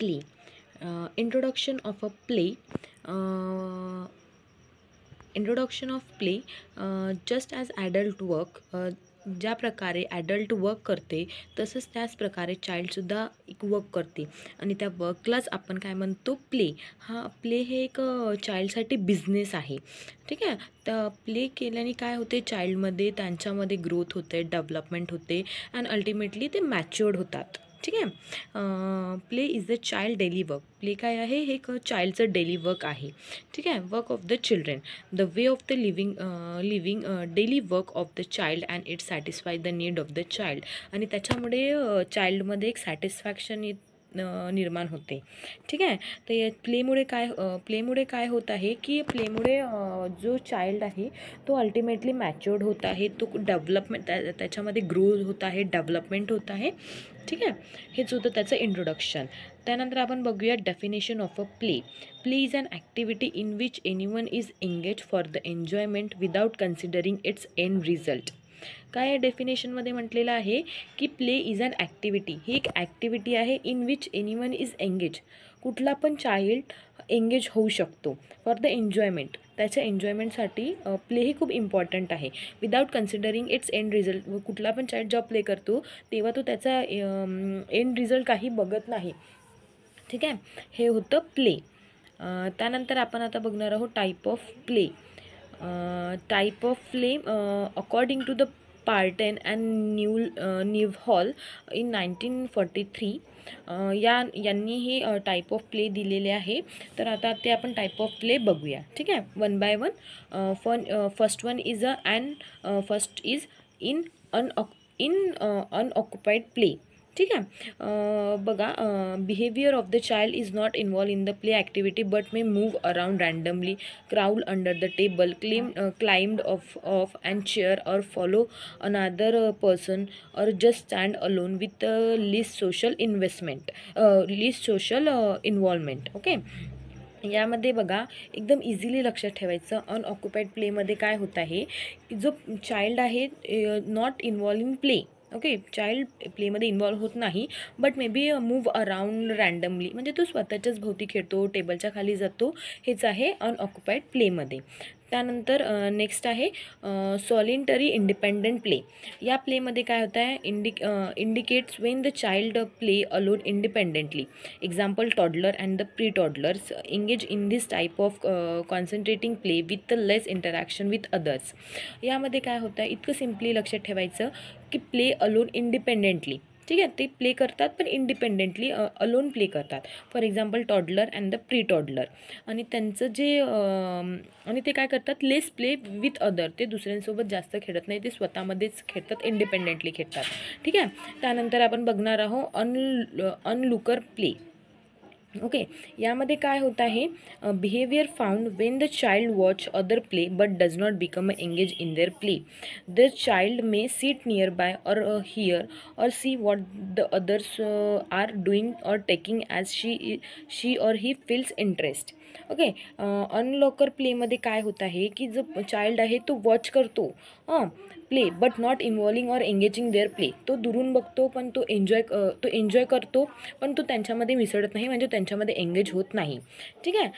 play. Introduction of a play. Uh, Introduction of play. Just as adult work, ज्या प्रकारे adult work करते तसंच त्याच प्रकारे चाइल्डसुद्धा एक वर्क करते आणि त्या वर्कलाच आपण काय म्हणतो, प्ले. हा प्ले हे एक चाइल्डसाठी बिझनेस आहे. ठीक आहे. तर प्ले केल्याने काय होते, चाइल्डमध्ये त्यांच्यामध्ये ग्रोथ होते, डेव्हलपमेंट होते अँड अल्टिमेटली ते मॅच्युअर्ड होतात. ठीक आहे. Play is the child daily work. Play काय आहे, हे एक चाइल्डचं डेली वर्क आहे. ठीक आहे. Work of the children, the way of the living daily work of the child and it satisfy the need of the child. आणि त्याच्यामुळे चाइल्डमध्ये एक सॅटिस्फॅक्शन निर्माण होते. ठीक आहे. तर या प्लेमुळे काय होत आहे की प्लेमुळे जो चाइल्ड आहे तो अल्टिमेटली मॅच्युअर्ड होत आहे, तो डेव्हलपमेंट त्याच्यामध्ये ग्रो होत आहे, डेव्हलपमेंट होत आहे. ठीक आहे. हेच होतं त्याचं इंट्रोडक्शन. त्यानंतर आपण बघूया definition of a play. Play is an activity in which anyone is engage for the enjoyment without considering its end result. काय डेफिनेशनमध्ये म्हटलेलं आहे की प्ले इज अन ॲक्टिव्हिटी. ही एक ॲक्टिव्हिटी आहे in which anyone is engage. कुठला पण चाइल्ड एंगेज होऊ शकतो फॉर द एन्जॉयमेंट. त्याच्या एन्जॉयमेंटसाठी प्ले ही खूप इम्पॉर्टंट आहे. Without considering its end result. कुठला पण चाइल्ड जेव्हा प्ले करतो तेव्हा तो त्याचा एंड रिझल्ट काही बघत नाही. ठीक आहे. हे होतं प्ले. त्यानंतर आपण आता बघणार आहोत type of play. Type of play according to the Parten and Newhall in 1943. यांनी हे टाईप ऑफ प्ले दिलेले आहे. तर आता ते आपण टाईप ऑफ प्ले बघूया. ठीक आहे. One by one. First one is first is in unoccupied play. ठीक आहे. बघा, behaviour of the child is not involve in the play activity but may move around randomly, crawl under the table, climbed off and chair or follow another person or just stand alone with least social involvement. Okay. यामध्ये बघा, एकदम easily लक्षात ठेवायचं. अनऑक्युपाईड प्लेमध्ये काय होत आहे की जो चाइल्ड आहे not involve in play. Okay. Child प्लेमध्ये इन्वॉल्व होत नाही but may be move around randomly, म्हणजे तो स्वतःच्याच भोवती खेळतो, टेबलच्या खाली जातो. हेच आहे अनऑक्युपाईड प्लेमध्ये. त्यानंतर नेक्स्ट आहे सॉलिटरी इंडिपेंडंट प्ले. या प्लेमध्ये काय होतं आहे, indicates when the child play alone independently. Example toddler and the pre toddlers engage in this type of concentrating play with less interaction with others. यामध्ये काय होतं आहे, इतकं सिम्पली लक्षात ठेवायचं की प्ले अलोन इंडिपेंडेंटली. ठीक आहे. ते प्ले करतात पण इंडिपेंडेंटली अलोन प्ले करतात. For example toddler and the pre toddler. आणि त्यांचं जे आणि ते काय करतात, लेस प्ले विथ अदर. ते दुसऱ्यांसोबत जास्त खेळत नाही, ते स्वतःमध्येच खेळतात, इंडिपेंडेंटली खेळतात. ठीक आहे. त्यानंतर आपण बघणार आहोत अनलुकर प्ले. ओके. यामध्ये काय होत आहे, behaviour found when the child watch other play but does not become engage in their play. The child may sit nearby or hear or see what the others are doing or taking as she or he feels interest. Okay. Onlooker प्लेमध्ये काय होत आहे की जो child आहे तो watch करतो play but not involving और एंगेजिंग देअर प्ले. तो दुरून बघतो पण तो एन्जॉय करतो पण तो त्यांच्यामध्ये मिसळत नाही, म्हणजे त्यांच्यामध्ये एंगेज होत नाही. ठीक आहे.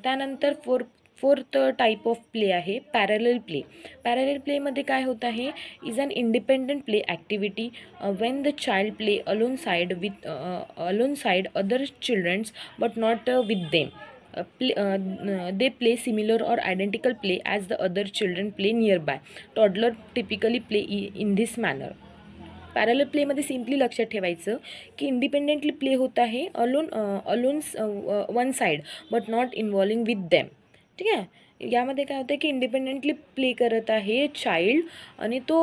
त्यानंतर फोर्थ टाईप ऑफ प्ले आहे पॅरलल प्ले. पॅरलल प्लेमध्ये काय होत आहे, is an independent play activity when the child play alone side other childrens but not with them. they play similar or identical play as the other children play nearby. Toddler typically play in this manner. Parallel प्लेमध्ये simply लक्षात ठेवायचं की independently play होत आहे alone one side but not involving with them. ठीक आहे. यामध्ये काय होतं की इंडिपेंडेंटली प्ले करत आहे चाइल्ड आणि तो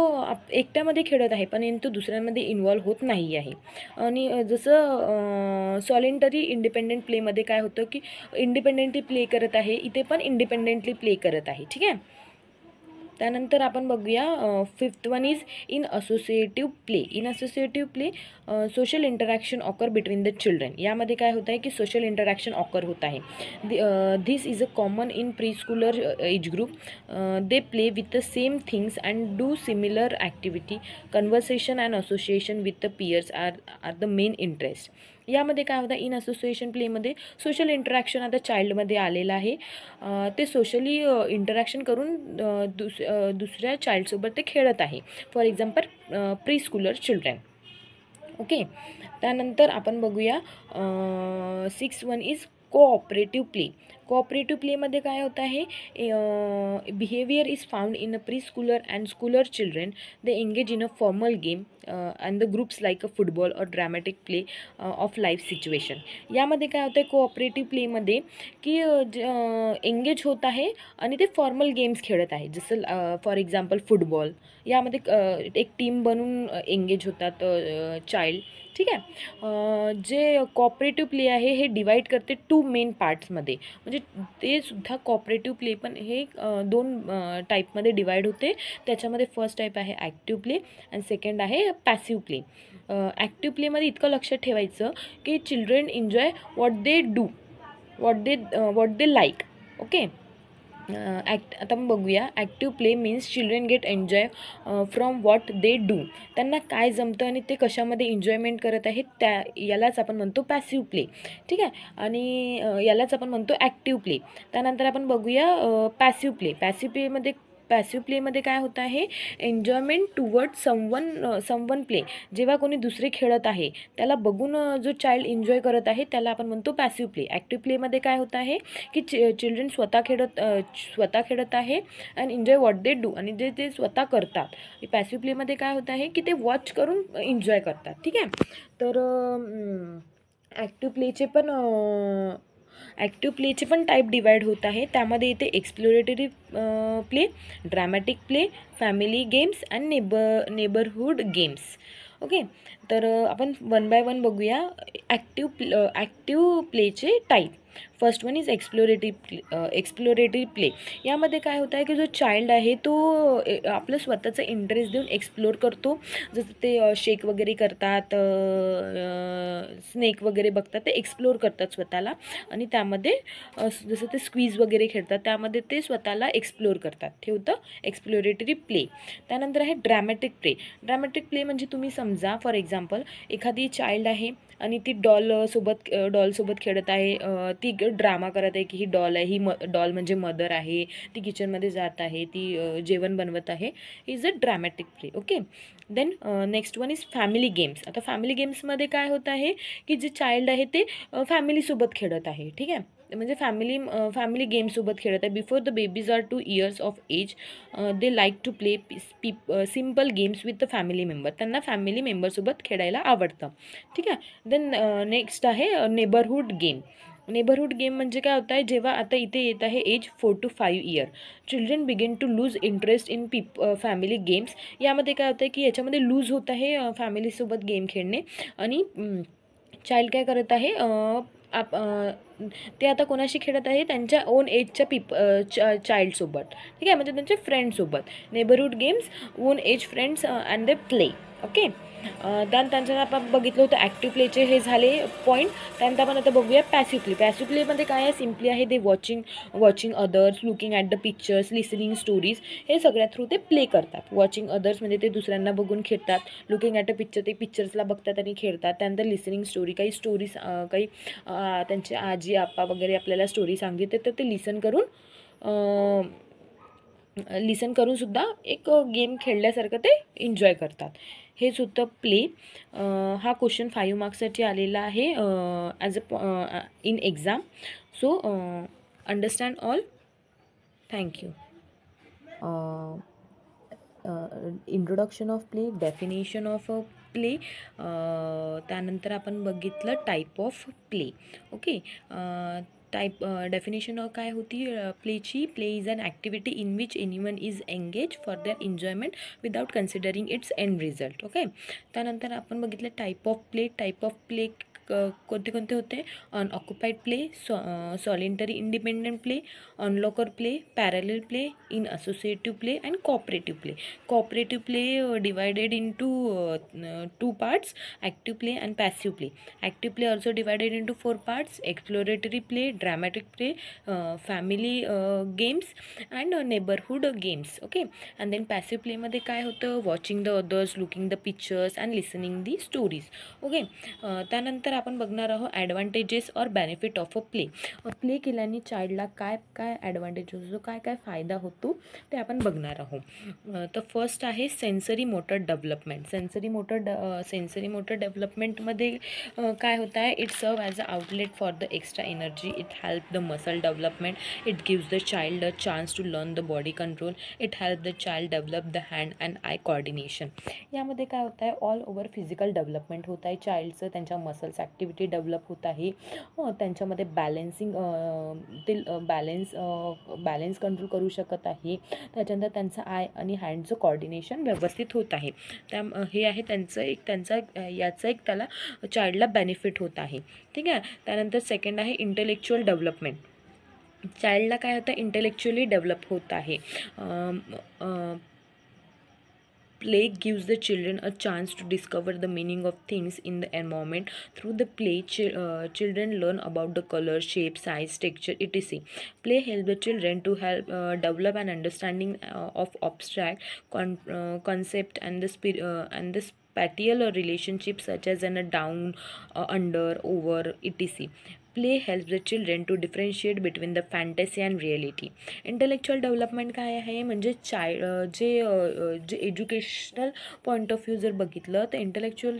एकट्यामध्ये खेळत आहे पण तो दुसऱ्यांमध्ये इन्वॉल्व होत नाही आहे. आणि जसं सॉलिटरी इंडिपेंडेंट प्लेमध्ये काय होतं की इंडिपेंडेंटली प्ले करत आहे, इथे पण इंडिपेंडेंटली प्ले करत आहे. ठीक आहे. त्यानंतर आपण बघूया fifth one is in associative play. In associative play social interaction occur between the children. यामध्ये काय होत आहे की सोशल इंटरॅक्शन ऑकर होत आहे. This is a common in preschooler age group. They play with the same things and do similar activity. Conversation and association with the peers are the main interest. यामध्ये काय होतं, in association प्लेमध्ये social interaction आता चाइल्डमध्ये आलेलं आहे. ते socially interaction करून दुसऱ्या चाइल्डसोबत ते खेळत आहे. For example preschooler children. Okay. त्यानंतर आपण बघूया 6 इज कोऑपरेटिव्ह प्ले. कोऑपरेटिव्ह प्लेमध्ये काय होतं आहे, behaviour is found in a preschooler and schooler children. They engage in a formal game and the groups like a football or dramatic play of life situation. यामध्ये काय होतं आहे cooperative प्लेमध्ये की engage होत आहे आणि ते फॉर्मल गेम्स खेळत आहे. जसं फॉर एक्झाम्पल फुटबॉल. यामध्ये एक टीम बनून एंगेज होतात चाइल्ड. ठीक आहे. जे कॉपरेटिव्ह प्ले आहे हे डिवाईड करते 2 मेन पार्ट्समध्ये. म्हणजे ते सुद्धा कॉपरेटिव्ह प्ले पण हे 2 टाईपमध्ये डिवाईड होते. त्याच्यामध्ये फर्स्ट टाईप आहे ॲक्टिव्ह प्ले आणि सेकंड आहे पॅसिव्ह प्ले. ॲक्टिव्ह प्लेमध्ये इतकं लक्षात ठेवायचं की children enjoy what they do, what they like. Okay. आता आपण बघूया active play means children gate enjoy from what they do. त्यांना काय जमतं आणि ते कशामध्ये एन्जॉयमेंट करत आहेत यालाच आपण म्हणतो पॅसिव्ह प्ले. ठीक आहे. आणि यालाच आपण म्हणतो ॲक्टिव्ह प्ले. त्यानंतर आपण बघूया पॅसिव्ह प्ले. पॅसिव्ह प्लेमध्ये काय होतं आहे, एन्जॉयमेंट टुवर्ड समवन प्ले. जेव्हा कोणी दुसरे खेळत आहे त्याला बघून जो चाइल्ड एन्जॉय करत आहे त्याला आपण म्हणतो पॅसिव्ह प्ले. ॲक्टिव्ह प्लेमध्ये काय होतं आहे की चिल्ड्रन स्वतः खेळत आहे and enjoy what they do. आणि जे ते स्वतः करतात. पॅसिव्ह प्लेमध्ये काय होतं आहे की ते वॉच करून एन्जॉय करतात. ठीक आहे. तर ॲक्टिव्ह प्लेचे पण टाईप डिवाईड होत आहे. त्यामध्ये येते exploratory play, dramatic play, family games and neighbourhood games. Okay. तर आपण 1 बाय 1 बघूया ॲक्टिव्ह प्लेचे type. First one is exploratory play. यामध्ये काय होतं आहे की जो चाइल्ड आहे तो आपलं स्वतःचं इंटरेस्ट देऊन एक्सप्लोर करतो. जसं ते शेक वगैरे करतात, स्नेक वगैरे बघतात, ते एक्सप्लोर करतात स्वतःला. आणि त्यामध्ये जसं ते स्क्वीज वगैरे खेळतात त्यामध्ये ते स्वतःला एक्सप्लोर करतात. हे होतं एक्सप्लोरेटरी प्ले. त्यानंतर आहे ड्रॅमॅटिक प्ले. ड्रॅमॅटिक प्ले म्हणजे तुम्ही समजा फॉर एक्झाम्पल एखादी चाइल्ड आहे आणि ती डॉलसोबत खेळत आहे. ती ड्रामा करत आहे की ही डॉल आहे, डॉल म्हणजे मदर आहे, ती किचनमध्ये जात आहे, ती जेवण बनवत आहे. Is a dramatic play. Okay. Then next one is family games. आता फॅमिली गेम्समध्ये काय होत आहे की जे चाइल्ड आहे ते फॅमिलीसोबत खेळत आहे. ठीक आहे. म्हणजे फॅमिली गेमसोबत खेळत आहे. Before the babies are 2 years of age they like to play simple games with the family member. त्यांना फॅमिली मेंबरसोबत खेळायला आवडतं. ठीक आहे. देन नेक्स्ट आहे नेबरहूड गेम. नेबरहूड गेम म्हणजे काय होतं आहे, जेव्हा आता इथे येत आहे age 4 to 5 year children begin to lose interest in family games. यामध्ये काय होतं आहे की याच्यामध्ये लूज होत आहे फॅमिलीसोबत गेम खेळणे. आणि चाइल्ड काय करत आहे, ते आता कोणाशी खेळत आहे, त्यांच्या ओन एजच्या चाइल्डसोबत. ठीक आहे. म्हणजे त्यांच्या फ्रेंडसोबत. Neighbourhood games, own age friends and they play. Okay. त्यानंतर आपण बघितलं होतं ॲक्टिव्ह प्लेचे हे झाले पॉईंट. त्यानंतर आपण आता बघूया पॅसिव्ह प्ले. पॅसिव्ह प्लेमध्ये काय आहे, सिम्पली आहे ते watching others, looking at the pictures, listening stories, हे सगळ्या थ्रू ते प्ले करतात. वॉचिंग अदर्स म्हणजे ते दुसऱ्यांना बघून खेळतात. लुकिंग ॲट अ पिक्चर ते पिक्चर्सला बघतात आणि खेळतात. त्यानंतर लिसनिंग स्टोरी, काही स्टोरीज काही त्यांचे आजी आप्पा वगैरे आपल्याला स्टोरी सांगितले तर ते लिसन करून सुद्धा एक गेम खेळल्यासारखं ते एन्जॉय करतात. हेच होतं प्ले. हा क्वेश्चन 5 मार्क्ससाठी आलेला आहे as a in exam. So understand all. Thank you. Introduction of play, definition of play, त्यानंतर आपण बघितलं type of play. Okay. Definition काय होती प्लेची. Play is an activity in which anyone is engage for their enjoyment without considering its end result. Okay. त्यानंतर आपण बघितलं type of play. Type of play कोणते कोणते होते, unoccupied play, solitary independent play, onlooker play, parallel play, in associative play and cooperative play. Cooperative play divided into 2 parts, active play and passive play. Active play also divided into 4 parts, exploratory play, dramatic play, family games and neighbourhood games. Okay. And then passive प्लेमध्ये काय होतं, watching the others, looking the pictures and listening the stories. Okay. त्यानंतर आपण बघणार आहोत advantages or benefit of a play. Play केल्याने चाइल्डला काय काय ॲडव्हान्टेज होतो, काय काय फायदा होतो ते आपण बघणार आहोत. तर फर्स्ट आहे sensory motor development. Sensory motor डेव्हलपमेंटमध्ये काय होतं आहे, it serve as a outlet for the extra energy, it help the muscle development, it gives the child a chance to learn the body control, it help the child develop the hand and eye coordination. यामध्ये काय होतं आहे, all over physical development होत आहे चाइल्डचं, त्यांच्या muscles activity develop होत आहे, त्यांच्यामध्ये बॅलेन्सिंग ते बॅलेन्स कंट्रोल करू शकत आहे, त्याच्यानंतर त्यांचं आय आणि हँडचं कोऑर्डिनेशन व्यवस्थित होत आहे. हे आहे याचा एक त्याला चाइल्डला बेनिफिट होत आहे. ठीक आहे. त्यानंतर सेकंड आहे इंटेलेक्च्युअल डेव्हलपमेंट. चाइल्डला काय होतं, इंटेलेक्च्युअली डेव्हलप होत आहे. Play gives the children a chance to discover the meaning of things in the environment. Through the play, children learn about the color, shape, size, texture, etc. Play helps the children to help develop an understanding of abstract concept and the spatial relationships such as a down, under, over, etc. Play helps the children to differentiate between the fantasy and reality. Intellectual development काय आहे, म्हणजे जे educational point of view जर बघितलं तर intellectual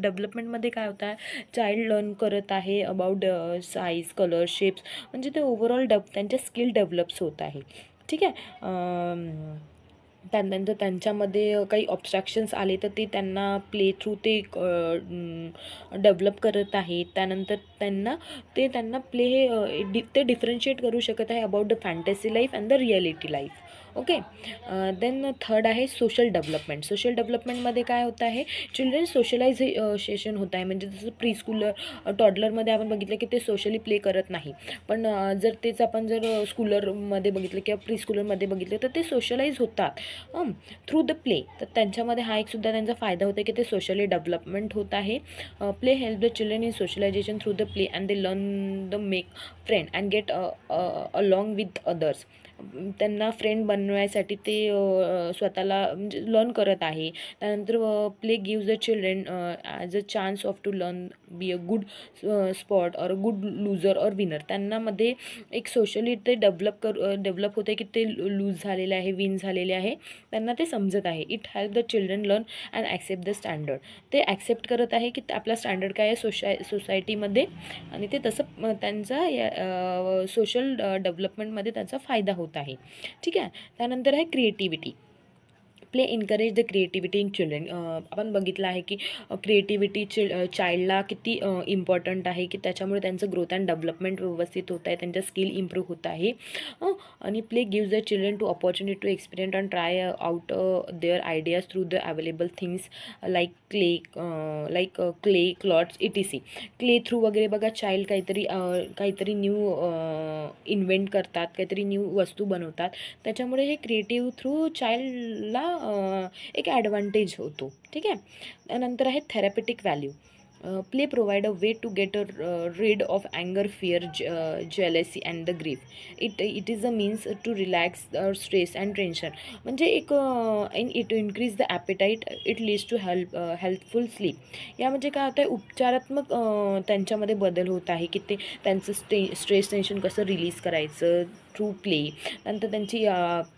डेव्हलपमेंटमध्ये काय होतं आहे, चाइल्ड लर्न करत आहे अबाउट साईज, कलर, शेप्स, म्हणजे ते ओव्हरऑल त्यांचे स्किल डेव्हलप्स होत आहे. ठीक आहे. त्यानंतर त्यांच्यामध्ये काही ऑब्स्ट्रॅक्शन्स आले तर ते त्यांना प्ले थ्रू ते डेव्हलप करत आहे. त्यानंतर त्यांना प्ले ते डिफरन्शिएट करू शकत आहे about the fantasy life and the reality life. Okay. Then third आहे सोशल डेव्हलपमेंट. सोशल डेव्हलपमेंटमध्ये काय होतं आहे, चिल्ड्रन सोशलायझेशन होत आहे, म्हणजे जसं प्री टॉडलरमध्ये आपण बघितलं की ते सोशली प्ले करत नाही, पण जर आपण स्कूलरमध्ये बघितलं किंवा प्री स्कूलरमध्ये बघितलं तर ते सोशलाइज होतात थ्रू द प्ले. तर त्यांच्यामध्ये हा एक सुद्धा त्यांचा फायदा होतो की ते सोशली डेव्हलपमेंट होत आहे. Play help the children in socialisation through the play and they learn the make friend and get along with others. त्यांना फ्रेंड बनवायसाठी ते स्वतःला म्हणजे लर्न करत आहे. त्यानंतर play gives the children as a chance of to learn be a good sport or good loser or winner. त्यांनामध्ये एक सोशली ते डेव्हलप होते की ते लूज झालेले आहे, विन झालेले आहे, त्यांना ते समजत आहे. It help the children learn and accept the standard. ते ॲक्सेप्ट करत आहे की आपला स्टँडर्ड काय आहे सोसायटीमध्ये, आणि ते तसं त्यांचा सोशल डेव्हलपमेंटमध्ये त्याचा फायदा होत आहे. ठीक आहे. त्यानंतर आहे creativity. Play encourage the creativity in children. आपण बघितलं आहे की क्रिएटिव्हिटी चाइल्डला किती इम्पॉर्टंट आहे, की त्याच्यामुळे त्यांचं ग्रोथ अँड डेव्हलपमेंट व्यवस्थित होत आहे, त्यांच्या स्किल इम्प्रूव्ह होत आहे. आणि play gives the children to opportunity to experiment and try out their ideas through the available things like clay clothes etc. Clay through वगैरे बघा चाइल्ड काहीतरी न्यू इन्व्हेंट करतात, काहीतरी न्यू वस्तू बनवतात, त्याच्यामुळे हे क्रिएटिव्ह थ्रू चाइल्डला एक ॲडव्हान्टेज होतो. ठीक आहे. त्यानंतर आहे therapeutic value. Play provide a way to get rid of अँगर, fear, jealousy and the grief. It is a means to relax stress and tension. म्हणजे it increase the appetite, it leads to helpful sleep. यामध्ये काय होतं आहे, उपचारात्मक त्यांच्यामध्ये बदल होत आहे की ते त्यांचं स्ट्रेस टेन्शन कसं रिलीज करायचं थ्रू प्ले. नंतर त्यांची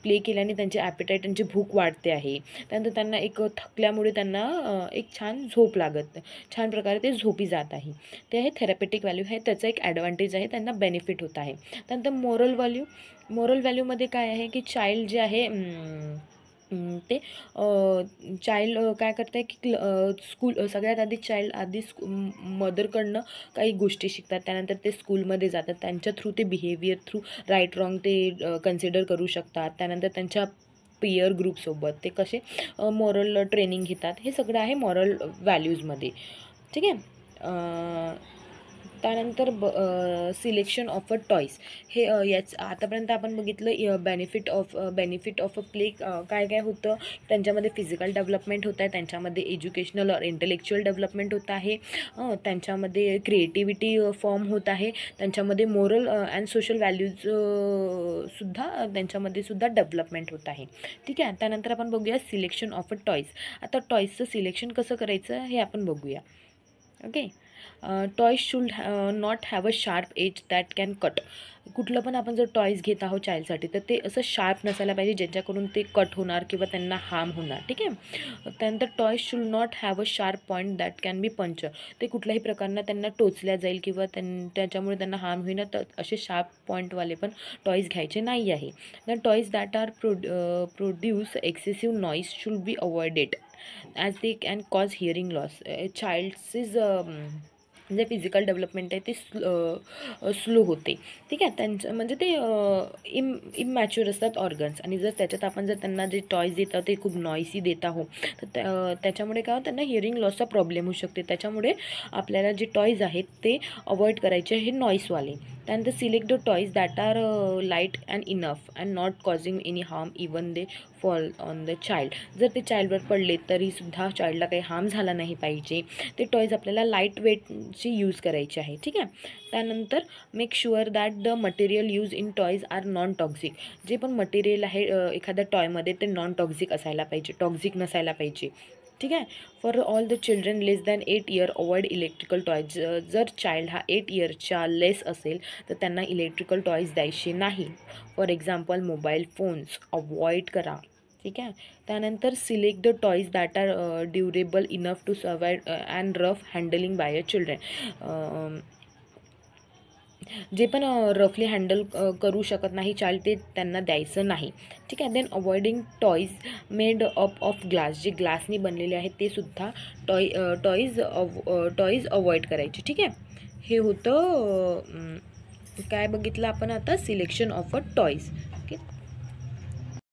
प्ले केल्याने त्यांची ॲपेटाईट, त्यांची भूक वाढते आहे. त्यानंतर त्यांना एक थकल्यामुळे त्यांना एक छान झोप लागत, छान प्रकारे ते झोपी जात आहे. ते आहे थेरॅपेटिक व्हॅल्यू, हे त्याचा एक ॲडव्हान्टेज आहे, त्यांना बेनिफिट होत आहे. त्यानंतर मोरल व्हॅल्यूमध्ये काय आहे की चाइल्ड जे आहे ते चाइल्ड काय करतं आहे की सगळ्यात आधी चाइल्ड मदरकडनं काही गोष्टी शिकतात, त्यानंतर ते स्कूलमध्ये जातात, त्यांच्या थ्रू ते बिहेवियर थ्रू राईट रॉंग ते कन्सिडर करू शकतात. त्यानंतर त्यांच्या पियर ग्रुपसोबत ते कसे मॉरल ट्रेनिंग घेतात, हे सगळं आहे मॉरल व्हॅल्यूजमध्ये. ठीक आहे. त्यानंतर सिलेक्शन ऑफ अ टॉईस. हे आतापर्यंत आपण बघितलं बेनिफिट ऑफ अ प्ले काय होतं, त्यांच्यामध्ये फिजिकल डेव्हलपमेंट होत आहे, त्यांच्यामध्ये एज्युकेशनल और इंटेलेक्च्युअल डेव्हलपमेंट होत आहे, त्यांच्यामध्ये क्रिएटिव्हिटी फॉर्म होत आहे, त्यांच्यामध्ये मोरल अँड सोशल व्हॅल्यूज त्यांच्यामध्ये सुद्धा डेव्हलपमेंट होत आहे. ठीक आहे. त्यानंतर आपण बघूया सिलेक्शन ऑफ अ टॉईस. आता टॉईसचं सिलेक्शन कसं करायचं हे आपण बघूया. Okay. Toys should not have a sharp edge that can cut. कुठलं पण आपण जर टॉयज घेत आहोत चाइल्डसाठी तर ते असं शार्प नसायला पाहिजे ज्याच्याकडून ते कट होणार किंवा त्यांना हार्म होणार. ठीक आहे. त्यानंतर toys should not have a sharp point that can be puncture. ते कुठल्याही प्रकारानं त्यांना टोचल्या जाईल किंवा त्याच्यामुळे त्यांना हार्म होईना, तर असे शार्प पॉईंटवाले पण टॉयज घ्यायचे नाही आहे. The toys that are produce excessive noise should be avoided as they can cause hearing loss. Child's जे फिजिकल डेव्हलपमेंट आहे ते स्लो होते. ठीक आहे. त्यांचं म्हणजे ते इमॅच्युअर असतात ऑर्गन्स, आणि जर त्याच्यात आपण जर त्यांना जे टॉयज देत आहोत ते खूप नॉईसी देत आहोत तर त्याच्यामुळे काय त्यांना हिअरिंग लॉसचा प्रॉब्लेम होऊ शकते. त्याच्यामुळे आपल्याला जे टॉयज आहेत ते अवॉइड करायचे हे नॉईसवाले. त्यानंतर select the toys that are light and enough and not causing any harm even they fall on the child. जर ते चाइल्डवर पडले तरीसुद्धा चाइल्डला काही हार्म झाला नाही पाहिजे. ते टॉयज आपल्याला लाईट वेटची यूज करायची आहे. ठीक आहे. त्यानंतर make sure that the material use in toys are non toxic. जे पण मटेरियल आहे एखाद्या टॉयमध्ये ते नॉन टॉक्झिक असायला पाहिजे, टॉक्झिक नसायला पाहिजे. ठीक आहे. For all the children less than 8 year avoid electrical toys. जर चाइल्ड हा 8 इयरच्या लेस असेल तर त्यांना इलेक्ट्रिकल टॉयज द्यायचे नाही. For example mobile phones avoid करा. ठीक आहे. त्यानंतर select the toys that are durable enough to survive and rough handling by a children. जे पण रफली हँडल करू शकत नाही चाइल्ड ते त्यांना द्यायचं नाही. ठीक आहे. Then avoiding toys made up of glass. जे ग्लासनी बनलेले आहेत ते सुद्धा टॉयज अवॉइड करायचे. ठीक आहे. हे होतं काय बघितलं आपण आता, सिलेक्शन ऑफ अ टॉयज.